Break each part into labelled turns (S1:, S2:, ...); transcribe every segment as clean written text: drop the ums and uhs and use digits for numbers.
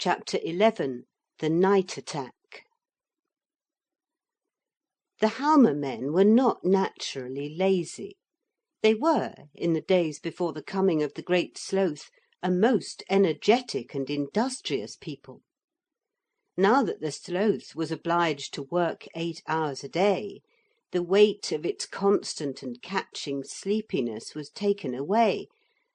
S1: CHAPTER 11 The Night Attack The Halma men were not naturally lazy. They were, in the days before the coming of the Great Sloth, a most energetic and industrious people. Now that the Sloth was obliged to work 8 hours a day, the weight of its constant and catching sleepiness was taken away,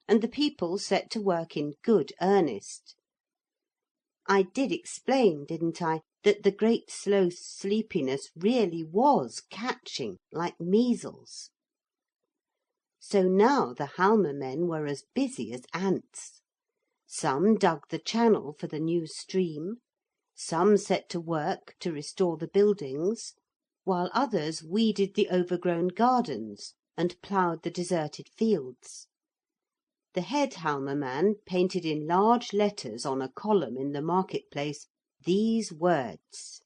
S1: and the people set to work in good earnest. I did explain, didn't I, that the Great Sloth's sleepiness really was catching, like measles. So now the Halma men were as busy as ants. Some dug the channel for the new stream, some set to work to restore the buildings, while others weeded the overgrown gardens and ploughed the deserted fields. The head Halma man painted in large letters on a column in the market place these words: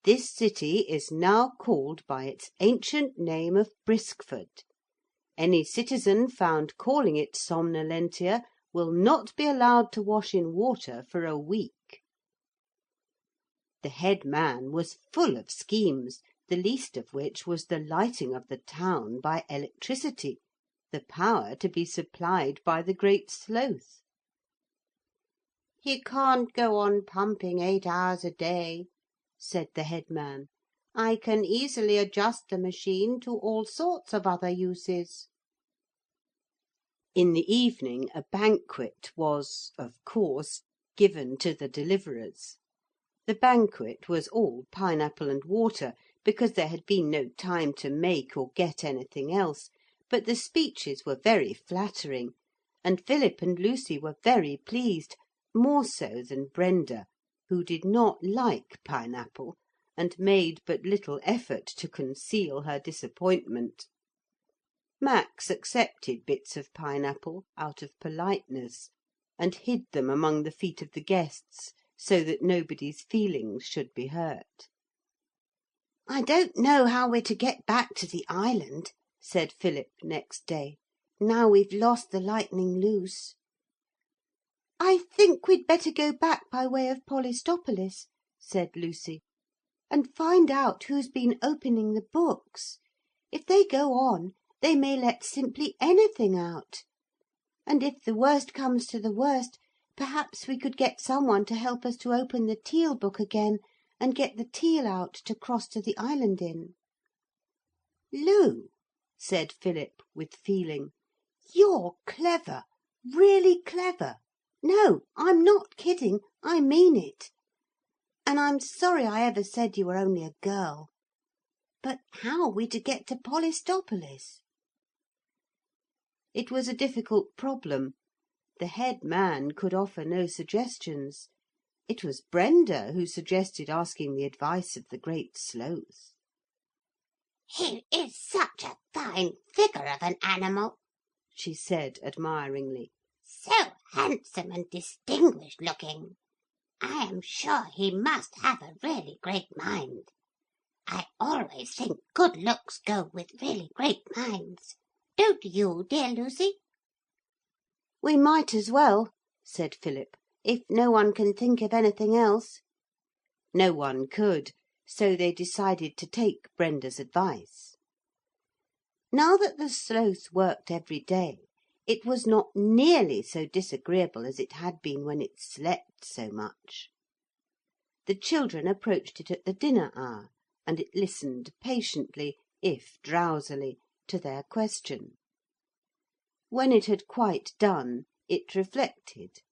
S1: "This city is now called by its ancient name of Briskford. Any citizen found calling it Somnolentia will not be allowed to wash in water for a week." The head man was full of schemes, the least of which was the lighting of the town by electricity, the power to be supplied by the Great Sloth. "He can't go on pumping 8 hours a day," said the head man. "I can easily adjust the machine to all sorts of other uses." In the evening a banquet was, of course, given to the Deliverers. The banquet was all pine apple and water, because there had been no time to make or get anything else, but the speeches were very flattering, and Philip and Lucy were very pleased, more so than Brenda, who did not like pine apple, and made but little effort to conceal her disappointment. Max accepted bits of pine apple out of politeness, and hid them among the feet of the guests, so that nobody's feelings should be hurt. "I don't know how we're to get back to the island," said Philip next day, "now we've lost the Lightning Loose." "I think we'd better go back by way of Polistopolis," said Lucy, "and find out who's been opening the books. If they go on, they may let simply anything out. And if the worst comes to the worst, perhaps we could get some one to help us to open the Teal book again, and get the Teal out to cross to the island in." "Lu," said Philip with feeling, "you're clever, really clever. No, I'm not kidding, I mean it. And I'm sorry I ever said you were only a girl. But how are we to get to Polistopolis?" It was a difficult problem. The head man could offer no suggestions. It was Brenda who suggested asking the advice of the Great Sloth.
S2: "He is such a fine figure of an animal," she said admiringly. "So handsome and distinguished looking. I am sure he must have a really great mind. I always think good looks go with really great minds. Don't you, dear Lucy?"
S1: "We might as well," said Philip, "if no one can think of anything else." No one could, so they decided to take Brenda's advice. Now that the Sloth worked every day, it was not nearly so disagreeable as it had been when it slept so much. The children approached it at the dinner hour, and it listened patiently, if drowsily, to their question. When it had quite done, it reflected,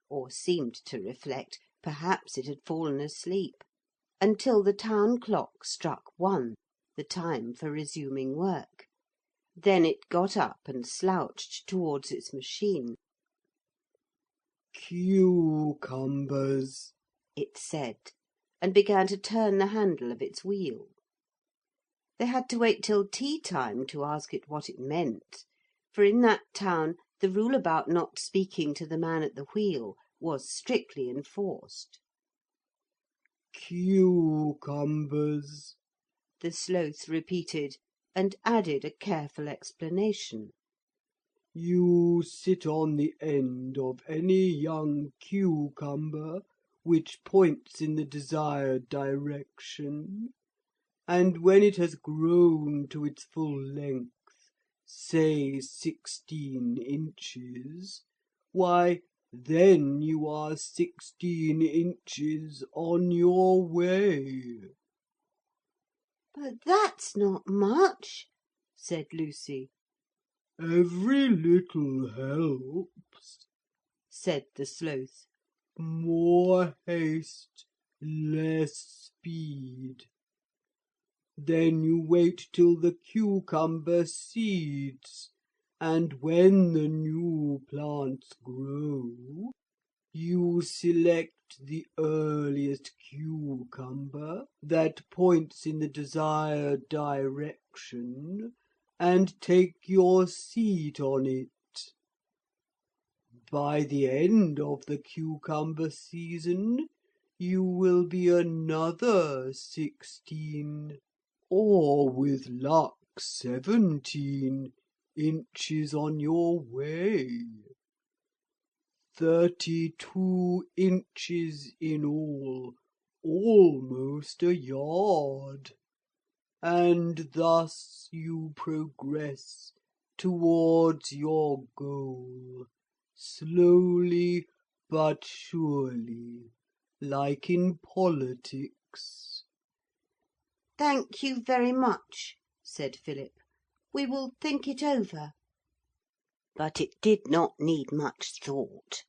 S1: or seemed to reflect, perhaps it had fallen asleep, until the town clock struck 1, the time for resuming work. Then it got up and slouched towards its machine.
S3: "Cucumbers,"
S1: it said, and began to turn the handle of its wheel. They had to wait till tea time to ask it what it meant, for in that town the rule about not speaking to the man at the wheel was strictly enforced.
S3: "Cucumbers,"
S1: the Sloth repeated, and added a careful explanation.
S3: You sit on the end of any young cucumber which points in the desired direction, and when it has grown to its full length, say 16 inches, why, then you are 16 inches on your way.
S1: "But that's not much," said Lucy.
S3: Every little helps,
S1: said the Sloth.
S3: more haste, less speed. Then you wait till the cucumber seeds, and when the new plants grow, you select the earliest cucumber that points in the desired direction, and take your seat on it. By the end of the cucumber season, you will be another 16, or with luck 17 inches on your way. 32 inches in all, almost a yard. And thus you progress towards your goal, slowly but surely, like in politics.
S1: "Thank you very much," said Philip. "We will think it over." But it did not need much thought.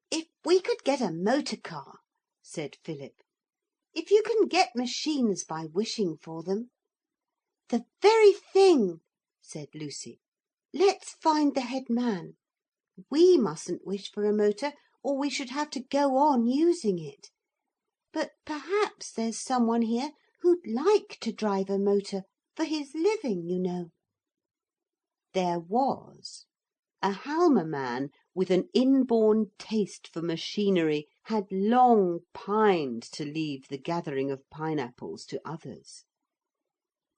S1: "If we could get a motor car," said Philip. "If you can get machines by wishing for them." "The very thing," said Lucy. "Let's find the head man. We mustn't wish for a motor, or we should have to go on using it. But perhaps there's some one here who'd like to drive a motor, for his living, you know." There was. A Halma man with an inborn taste for machinery had long pined to leave the gathering of pineapples to others.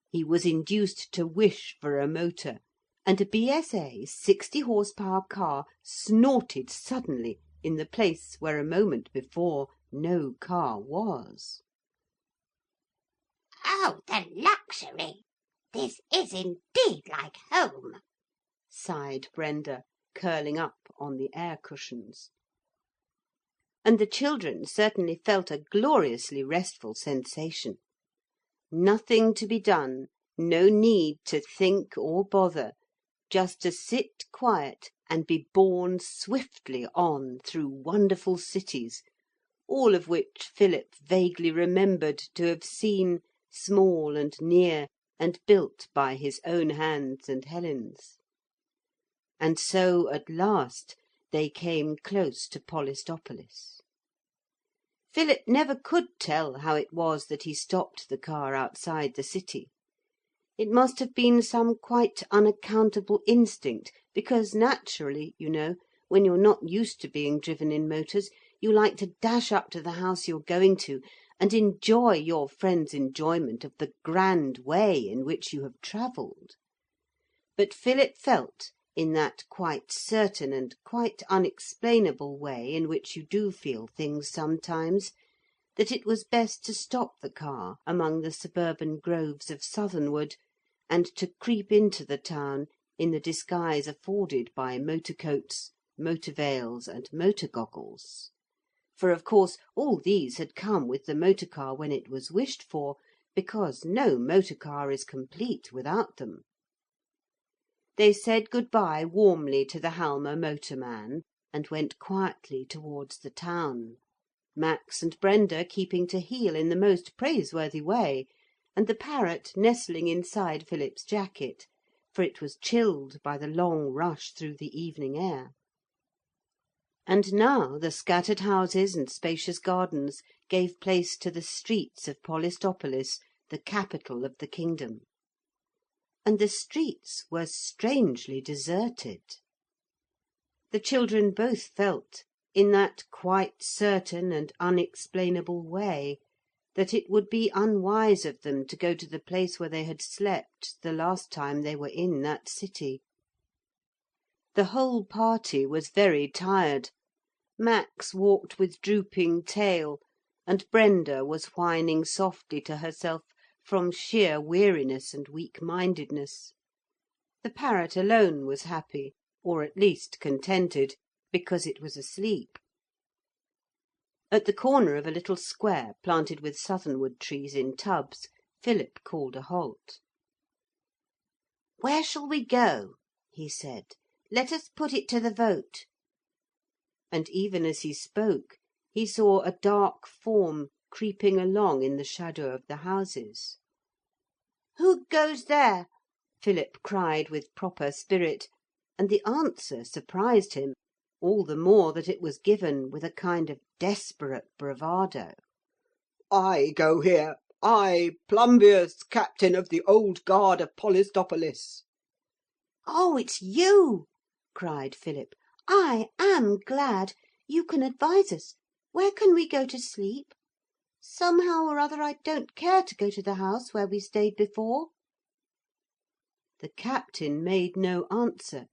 S1: He was induced to wish for a motor, and a BSA 60 horsepower car snorted suddenly in the place where a moment before no car was.
S2: Oh, the luxury! This is indeed like home,"
S1: sighed Brenda, curling up on the air cushions. And the children certainly felt a gloriously restful sensation. Nothing to be done, no need to think or bother, just to sit quiet and be borne swiftly on through wonderful cities, all of which Philip vaguely remembered to have seen, small and near, and built by his own hands and Helen's. And so at last they came close to Polistopolis. Philip never could tell how it was that he stopped the car outside the city. It must have been some quite unaccountable instinct, because naturally, you know, when you're not used to being driven in motors, you like to dash up to the house you're going to and enjoy your friend's enjoyment of the grand way in which you have travelled. But Philip felt, in that quite certain and quite unexplainable way in which you do feel things sometimes, that it was best to stop the car among the suburban groves of Southernwood, and to creep into the town in the disguise afforded by motor coats, motor veils, and motor goggles. For of course all these had come with the motor car when it was wished for, because no motor car is complete without them. They said good-bye warmly to the Halma motorman, and went quietly towards the town, Max and Brenda keeping to heel in the most praiseworthy way, and the parrot nestling inside Philip's jacket, for it was chilled by the long rush through the evening air. And now the scattered houses and spacious gardens gave place to the streets of Polistopolis, the capital of the kingdom. And the streets were strangely deserted. The children both felt, in that quite certain and unexplainable way, that it would be unwise of them to go to the place where they had slept the last time they were in that city. The whole party was very tired. Max walked with drooping tail, and Brenda was whining softly to herself from sheer weariness and weak–mindedness. The parrot alone was happy, or at least contented, because it was asleep. At the corner of a little square planted with southernwood trees in tubs, Philip called a halt. "Where shall we go?" he said. "Let us put it to the vote." And even as he spoke he saw a dark form creeping along in the shadow of the houses. "Who goes there?" Philip cried with proper spirit, and the answer surprised him, all the more that it was given with a kind of desperate bravado.
S3: "I go here. I, Plumbeus, captain of the Old Guard of Polistopolis."
S1: "Oh, it's you!" cried Philip. "I am glad. You can advise us. Where can we go to sleep? Somehow or other I don't care to go to the house where we stayed before." The captain made no answer.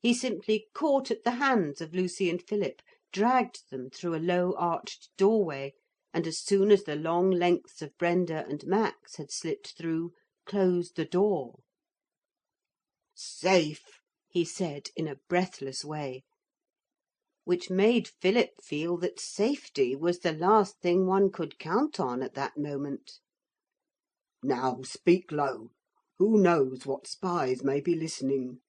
S1: He simply caught at the hands of Lucy and Philip, dragged them through a low arched doorway, and as soon as the long lengths of Brenda and Max had slipped through, closed the door. "Safe," he said in a breathless way, which made Philip feel that safety was the last thing one could count on at that moment. "Now speak low. Who knows what spies may be listening?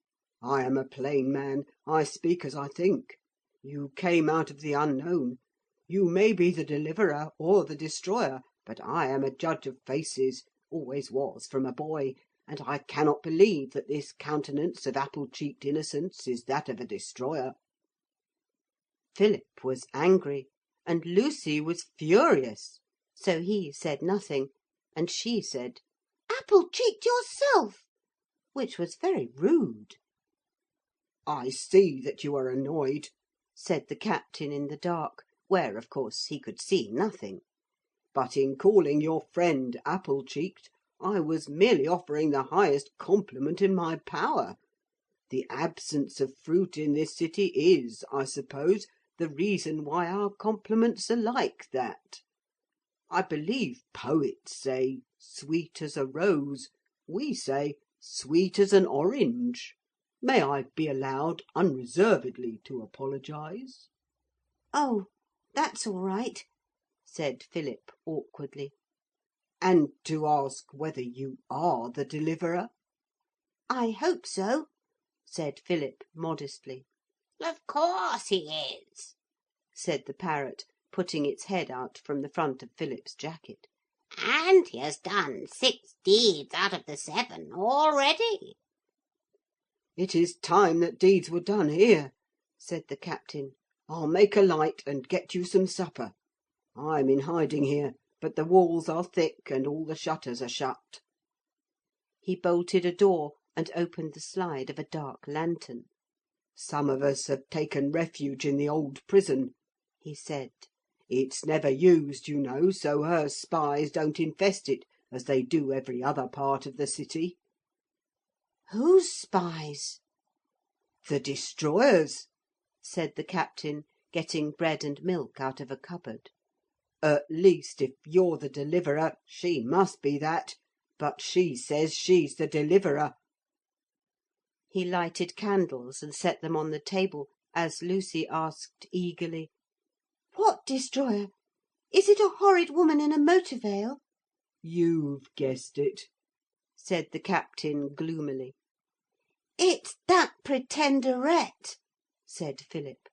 S1: I am a plain man. I speak as I think. You came out of the unknown. You may be the deliverer or the destroyer, but I am a judge of faces, always was from a boy, and I cannot believe that this countenance of apple-cheeked innocence is that of a destroyer." Philip was angry, and Lucy was furious, so he said nothing, and she said, "Apple-cheeked yourself," which was very rude.
S3: "I see that you are annoyed,"
S1: said the captain in the dark, where, of course, he could see nothing.
S3: "But in calling your friend apple-cheeked, I was merely offering the highest compliment in my power. The absence of fruit in this city is, I suppose, the reason why our compliments are like that. I believe poets say, 'Sweet as a rose.' We say, 'Sweet as an orange.' May I be allowed unreservedly to apologise?"
S1: "Oh, that's all right," said Philip awkwardly.
S3: "And to ask whether you are the Deliverer?"
S1: "I hope so," said Philip modestly.
S2: Of course he is,"
S1: said the parrot, putting its head out from the front of Philip's jacket.
S2: "and he has done 6 deeds out of the 7 already."
S3: "It is time that deeds were done here," said the captain. "I'll make a light and get you some supper. I'm in hiding here, but the walls are thick and all the shutters are shut."
S1: He bolted a door and opened the slide of a dark lantern.
S3: "Some of us have taken refuge in the old prison," he said. "It's never used, you know, so her spies don't infest it as they do every other part of the city."
S1: "Whose spies?"
S3: "The Destroyer's,"
S1: said the captain, getting bread and milk out of a cupboard.
S3: "At least, if you're the Deliverer, she must be that. But she says she's the Deliverer."
S1: He lighted candles and set them on the table as Lucy asked eagerly, "What destroyer? Is it a horrid woman in a motor veil?"
S3: "You've guessed it,"
S1: said the captain gloomily. "It's that Pretenderette," said Philip.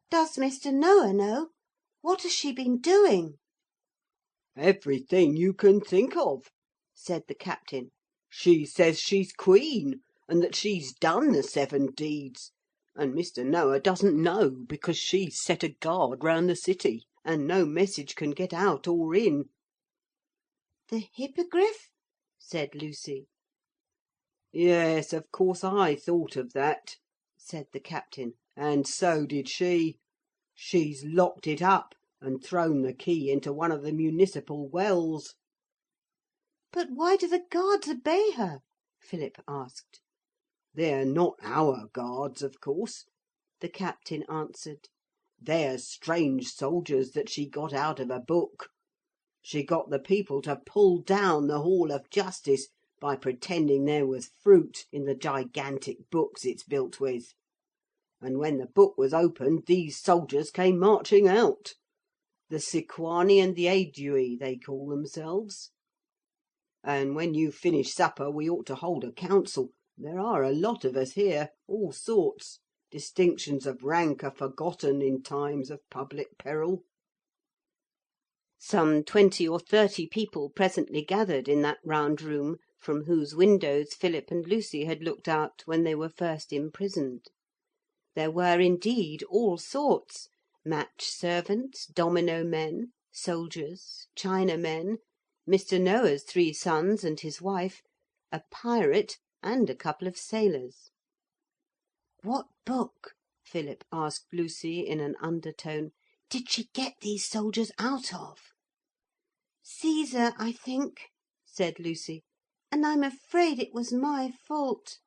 S1: "Does Mr. Noah know? What has she been doing?"
S3: "Everything you can think of," said the captain. "She says she's queen, and that she's done the 7 deeds, and Mr. Noah doesn't know because she's set a guard round the city, and no message can get out or in."
S1: "The Hippogriff?" said Lucy.
S3: "Yes, of course I thought of that," said the captain, "and so did she. She's locked it up and thrown the key into one of the municipal wells."
S1: "But why do the guards obey her?" Philip asked.
S3: 'They're not our guards, of course,' the captain answered. 'They're strange soldiers that she got out of a book. She got the people to pull down the Hall of Justice by pretending there was fruit in the gigantic books it's built with. And when the book was opened these soldiers came marching out. The Sequani and the Aedui they call themselves. And when you finish supper we ought to hold a council. There are a lot of us here, all sorts. Distinctions of rank are forgotten in times of public peril.'
S1: Some 20 or 30 people presently gathered in that round room from whose windows Philip and Lucy had looked out when they were first imprisoned. There were indeed all sorts, match servants, domino men, soldiers, China men, Mr. Noah's 3 sons and his wife, a pirate, and a couple of sailors. 'What book,' Philip asked Lucy in an undertone, 'did she get these soldiers out of?' 'Caesar, I think,' said Lucy, 'and I'm afraid it was my fault.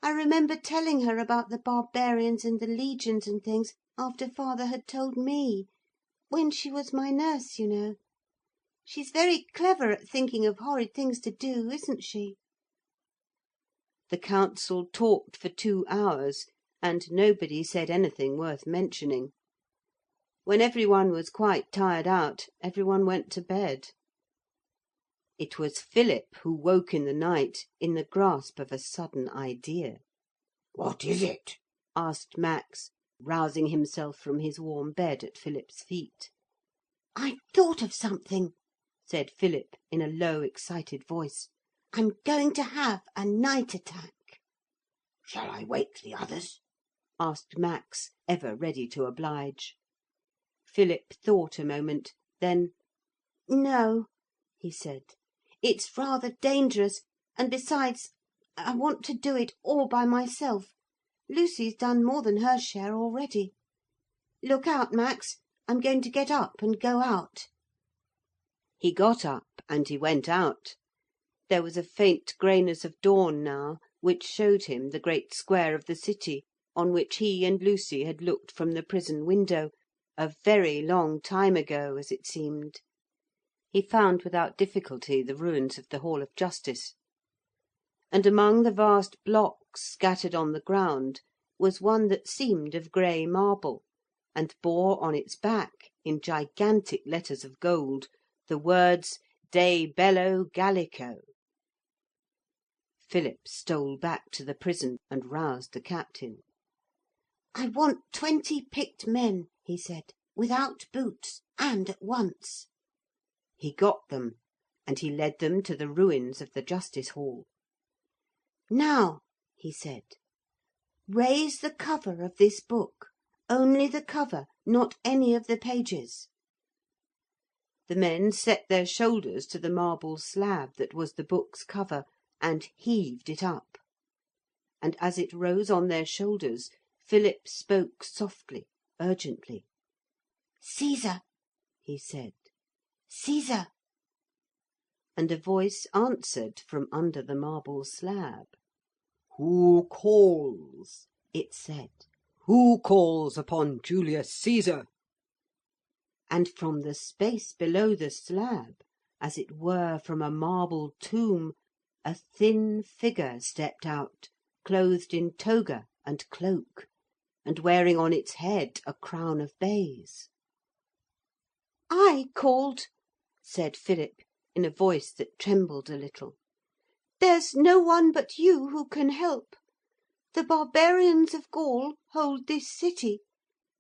S1: I remember telling her about the barbarians and the legions and things after father had told me. When she was my nurse, you know. She's very clever at thinking of horrid things to do, isn't she?' The council talked for 2 hours, and nobody said anything worth mentioning. When every one was quite tired out, every one went to bed. It was Philip who woke in the night in the grasp of a sudden idea.
S4: 'What is it?'
S1: asked Max, rousing himself from his warm bed at Philip's feet. 'I've thought of something,' said Philip in a low, excited voice. 'I'm going to have a night attack.'
S4: 'Shall I wake the others?'
S1: asked Max, ever ready to oblige. Philip thought a moment. Then, 'No,' he said. 'It's rather dangerous, and besides, I want to do it all by myself. Lucy's done more than her share already. Look out, Max. I'm going to get up and go out.' He got up and he went out. There was a faint greyness of dawn now, which showed him the great square of the city, on which he and Lucy had looked from the prison window, a very long time ago, as it seemed. He found without difficulty the ruins of the Hall of Justice. And among the vast blocks scattered on the ground was one that seemed of grey marble, and bore on its back, in gigantic letters of gold, the words De Bello Gallico. Philip stole back to the prison and roused the captain. 'I want 20 picked men,' he said, 'without boots, and at once.' He got them, and he led them to the ruins of the Justice Hall. 'Now,' he said, 'raise the cover of this book. Only the cover, not any of the pages.' The men set their shoulders to the marble slab that was the book's cover, and heaved it up. And as it rose on their shoulders, Philip spoke softly, urgently. 'Caesar,' he said, 'Caesar.' And a voice answered from under the marble slab.
S3: 'Who calls?'
S1: it said.
S3: 'Who calls upon Julius Caesar?'
S1: And from the space below the slab, as it were from a marble tomb, a thin figure stepped out, clothed in toga and cloak, and wearing on its head a crown of bays. 'I called,' said Philip, in a voice that trembled a little. 'There's no one but you who can help. The barbarians of Gaul hold this city.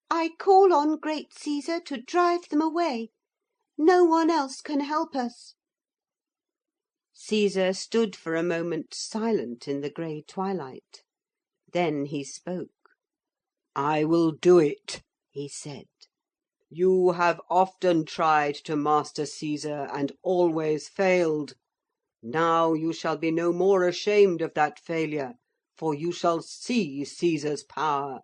S1: I call on great Caesar to drive them away. No one else can help us.' Caesar stood for a moment silent in the grey twilight. Then he spoke.
S3: 'I will do it,'
S1: he said.
S3: 'You have often tried to master Caesar and always failed. Now you shall be no more ashamed of that failure, for you shall see Caesar's power.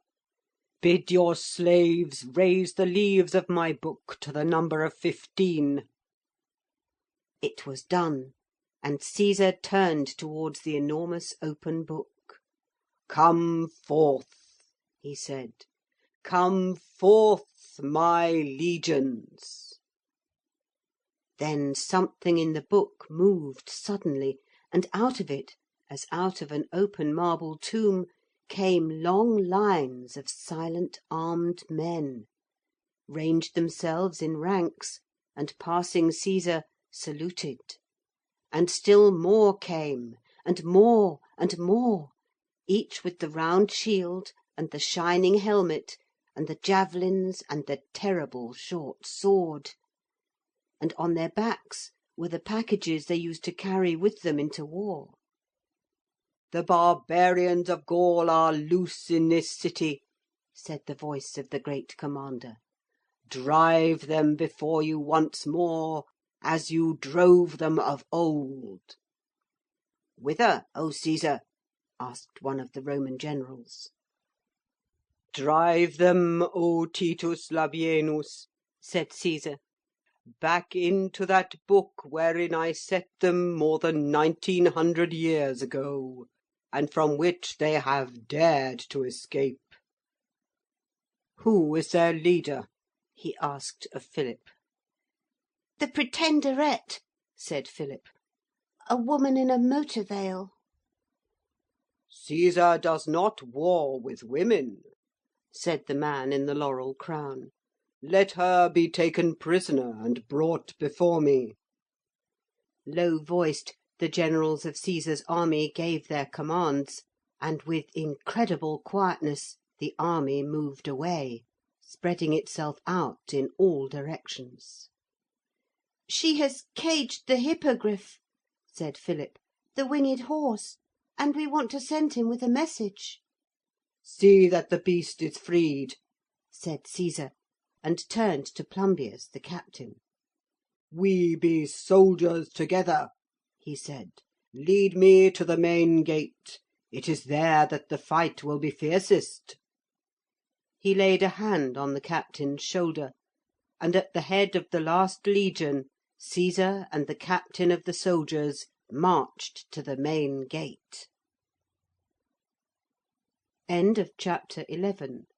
S3: Bid your slaves raise the leaves of my book to the number of 15.
S1: It was done, and Caesar turned towards the enormous open book.
S3: "Come forth," he said. "Come forth, my legions."
S1: Then something in the book moved suddenly, and out of it, as out of an open marble tomb, came long lines of silent armed men, ranged themselves in ranks, and passing Caesar, saluted. And still more came, and more, each with the round shield and the shining helmet and the javelins and the terrible short sword. And on their backs were the packages they used to carry with them into war.
S3: "The barbarians of Gaul are loose in this city," said the voice of the great commander. "Drive them before you once more, as you drove them of old."
S1: "Whither, O Caesar?" asked one of the Roman generals.
S3: "Drive them, O Titus Labienus," said Caesar, "back into that book wherein I set them more than 1900 years ago, and from which they have dared to escape. Who is their leader?" he asked of Philip.
S2: "The Pretenderette," said Philip. "A woman in a motor veil."
S3: "Caesar does not war with women," said the man in the laurel crown. "Let her be taken prisoner and brought before me."
S1: Low voiced, the generals of Caesar's army gave their commands, and with incredible quietness the army moved away, spreading itself out in all directions.
S2: "She has caged the Hippogriff," said Philip, "the winged horse, and we want to send him with a message."
S3: "See that the beast is freed,"
S1: said Caesar, and turned to Plumbeus, the captain.
S3: "We be soldiers together," he said. "Lead me to the main gate. It is there that the fight will be fiercest."
S1: He laid a hand on the captain's shoulder, and at the head of the last legion Caesar and the captain of the soldiers marched to the main gate. Chapter 12